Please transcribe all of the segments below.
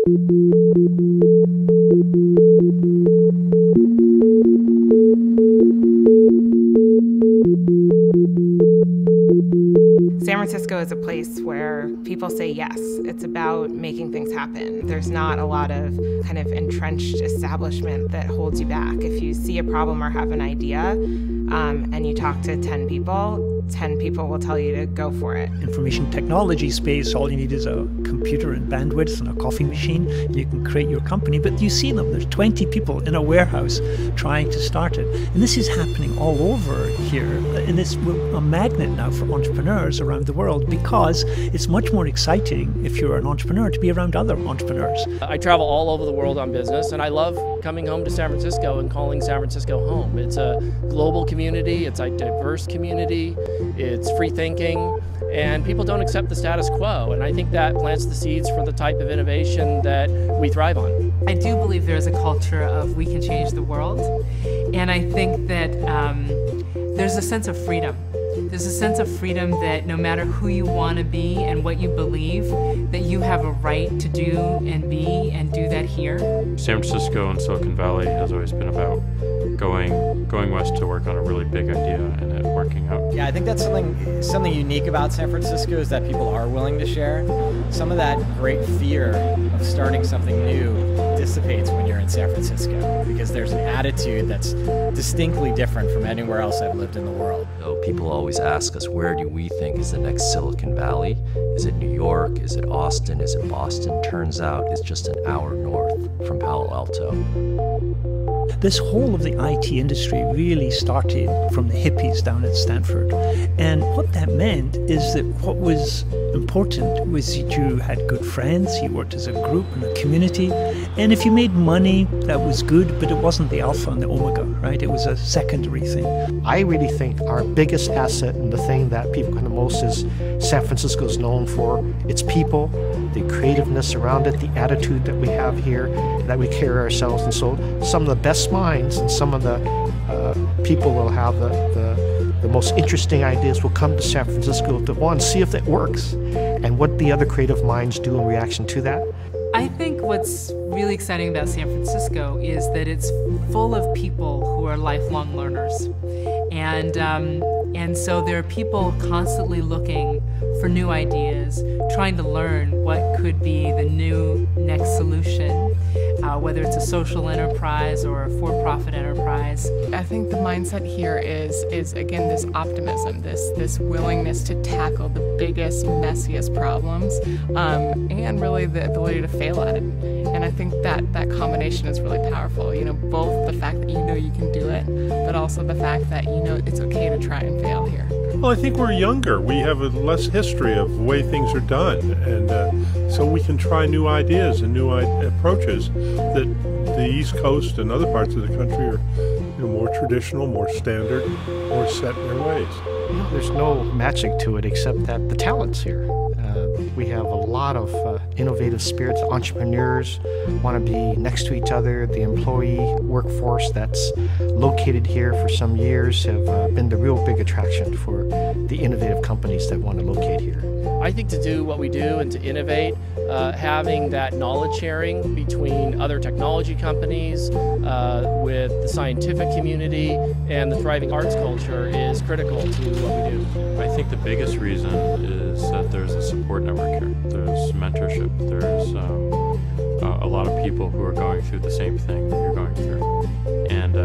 San Francisco is a place where people say yes. It's about making things happen. There's not a lot of kind of entrenched establishment that holds you back. If you see a problem or have an idea, and you talk to 10 people will tell you to go for it. Information technology space, all you need is a computer and bandwidth and a coffee machine. You can create your company, but you see them. There's 20 people in a warehouse trying to start it. And this is happening all over here. And it's a magnet now for entrepreneurs around the world because it's much more exciting if you're an entrepreneur to be around other entrepreneurs. I travel all over the world on business, and I love coming home to San Francisco and calling San Francisco home. It's a global community, it's a diverse community, it's free thinking, and people don't accept the status quo, and I think that plants the seeds for the type of innovation that we thrive on. I do believe there's a culture of we can change the world, and I think that there's a sense of freedom. There's a sense of freedom that no matter who you want to be and what you believe, that you have a right to do and be and do that here. San Francisco and Silicon Valley has always been about going west to work on a really big idea and it working out. Yeah, I think that's something unique about San Francisco is that people are willing to share. Some of that great fear of starting something new dissipates when you're in San Francisco because there's an attitude that's distinctly different from anywhere else I've lived in the world. So people always ask us, where do we think is the next Silicon Valley? Is it New York? Is it Austin? Is it Boston? Turns out it's just an hour north from Palo Alto. This whole of the IT industry really started from the hippies down at Stanford. And what that meant is that what was important was that you had good friends, you worked as a group and a community, and if you made money, that was good, but it wasn't the alpha and the omega, right? It was a secondary thing. I really think our biggest asset and the thing that people kind of most is San Francisco is known for its people, the creativeness around it, the attitude that we have here, that we carry ourselves, and so some of the best minds and some of the people will have the most interesting ideas will come to San Francisco to one, see if it works and what the other creative minds do in reaction to that. I think what's really exciting about San Francisco is that it's full of people who are lifelong learners. And so there are people constantly looking for new ideas, trying to learn what could be the new next solution, whether it's a social enterprise or a for-profit enterprise. I think the mindset here is again this optimism, this willingness to tackle the biggest, messiest problems, and really the ability to fail at it. And I think that combination is really powerful. You know, both the fact that you know you can do it, but also the fact that you know it's okay to try and fail here. Well, I think we're younger. We have a less history of the way things are done, and so we can try new ideas and new approaches that the East Coast and other parts of the country are more traditional, more standard, more set in their ways. You know, there's no magic to it except that the talent's here. We have a lot of innovative spirits. Entrepreneurs want to be next to each other. The employee workforce that's located here for some years have been the real big attraction for the innovative companies that want to locate here. I think to do what we do and to innovate, having that knowledge sharing between other technology companies, with the scientific community, and the thriving arts culture is critical to what we do. I think the biggest reason is that there's a support network here. There's mentorship. There's a lot of people who are going through the same thing that you're going through, and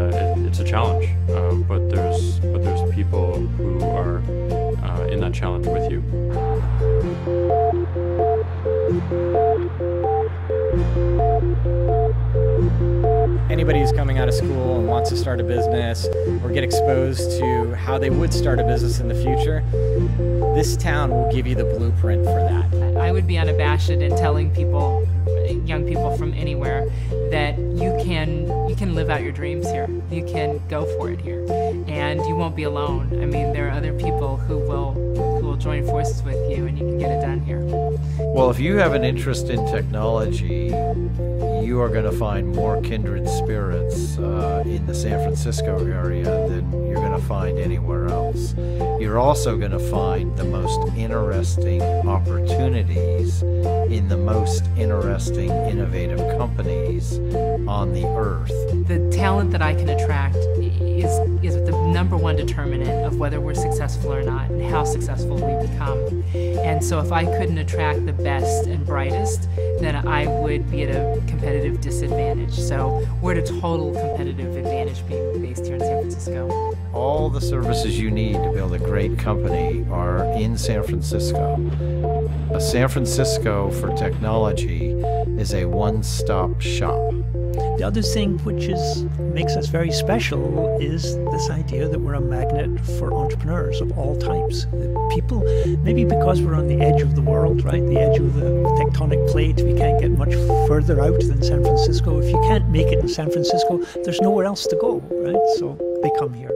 it's a challenge. But there's people who are in that challenge with you. Anybody who's coming out of school and wants to start a business or get exposed to how they would start a business in the future, this town will give you the blueprint for that. I would be unabashed in telling people, young people from anywhere, that you can live out your dreams here. You can go for it here, and you won't be alone. I mean, there are other people who will join forces with you, and you can get it done here. Well, if you have an interest in technology, you are going to find more kindred spirits in the San Francisco area than you're going to find anywhere else. You're also going to find the most interesting opportunities in the most interesting, innovative companies on the earth. The talent that I can attract is the number one determinant of whether we're successful or not and how successful we become. And so if I couldn't attract the best and brightest, then I would be at a competitive disadvantage. So we're at a total competitive advantage being based here in San Francisco. All the services you need to build a great company are in San Francisco. San Francisco for technology is a one-stop shop. The other thing which makes us very special is this idea that we're a magnet for entrepreneurs of all types. That people, maybe because we're on the edge of the world, right, the edge of the tectonic plate, we can't get much further out than San Francisco. If you can't make it in San Francisco, there's nowhere else to go, right? So they come here.